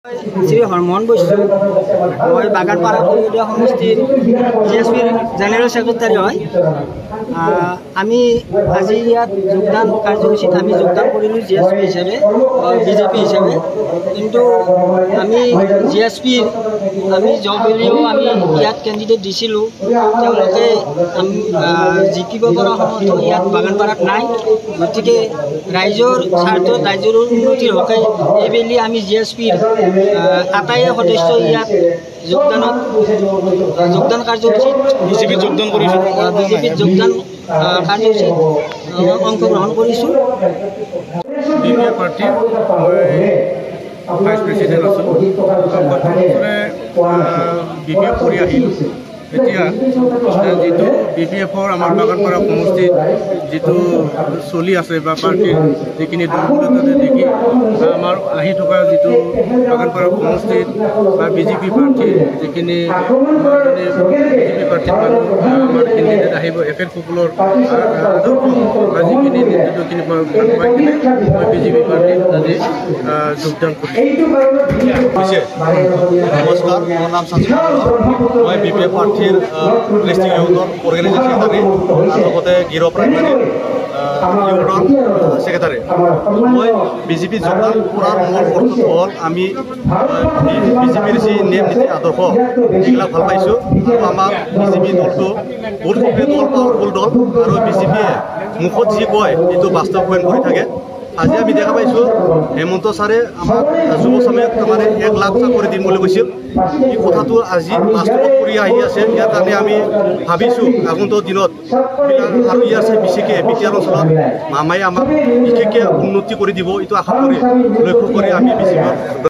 শ্ৰী হৰমোহন বৈশ্য মই বাগানপাড়া পৰিষদীয় সমষ্টিৰ জিএছপিৰ জেনেৰেল সেক্ৰেটাৰী হয়। আমি আজি ইয়াত যোগদান কাৰ্যসূচীত আমি যোগদান কৰিলোঁ জিএছপি হিচাপে বিজেপি হিচাপে, কিন্তু আমি জিএছপিৰ আমি জবলিও আমি ইয়াত কেণ্ডিডেট দিছিলোঁ, তেওঁলোকে জিকিব পৰা সমৰ্থ ইয়াত বাগানপাড়াত নাই। গতিকে ৰাইজৰ স্বাৰ্থত ৰাইজৰ উন্নতিৰ হকে এইবেলি আমি জিএছপিৰ আটাইয়ে সদস্য ইয়াত যোগদান কাৰ্যসূচীত বিজেপিত যোগদান কাৰ্যসূচীত অংশগ্ৰহণ কৰিছোঁ। বিপিএফ পাৰ্টিৰ ভাইচ প্ৰেচিডেণ্ট আছোঁ। বিপিএফ কৰি আহিলোঁ। এতিয়া যিটো বিপিএফৰ আমাৰ বাগানপাড়া সমষ্টিত যিটো চলি আছে বা পাৰ্টিৰ যিখিনি দুৰ্বলতা দেখি আমাৰ আহি থকা যিটো বাগানপাড়া সমষ্টিত বা বিজেপি পাৰ্টিৰ যিখিনি বিজেপি পাৰ্টিত মানুহ আমাৰ কেণ্ডিডেট আহিব এখেতসকলৰ বা যিখিনি নেতৃত্বখিনি পাই কিনে মই বিজেপি পাৰ্টিত আজি যোগদান কৰিছোঁ। নমস্কাৰ, মোৰ নাম সঞ্জীৱ, মই বিপিএফ পাৰ্টিৰ ডিষ্ট্ৰিক্ট ইউথৰ অৰ্গেনাইজেশ্যন সেক্ৰেটাৰী, লগতে গিৰ প্ৰাইমাৰী ইউথৰ সেক্ৰেটাৰী। মই বিজেপি যোগদান কৰাৰ মূল অৰ্থটো হ'ল আমি বিজেপিৰ যি নিয়ম নীতি আদৰ্শ এইবিলাক ভাল পাইছোঁ। আৰু আমাৰ বিজেপি দলটো বহুত সক্ৰিয় দল, পাৱাৰফুল দল, আৰু বিজেপিয়ে মুখত যি কয় এইটো বাস্তৱায়ন কৰি থাকে। আজি আমি দেখা পাইছোঁ হেমন্ত ছাৰে আমাক যুৱ চামক তাৰমানে 1 লাখ চাকৰি দিম বুলি কৈছিল। এই কথাটো আজি বাস্তৱত কৰি আহি আছে। ইয়াৰ কাৰণে আমি ভাবিছোঁ আগন্তুক দিনত আৰু ইয়াৰ চাই বেছিকৈ বিটিআৰ অঞ্চলত মামাই আমাক বিশেষকৈ উন্নতি কৰি দিব, এইটো আশা কৰি লক্ষ্য কৰি আমি বিজেপিৰ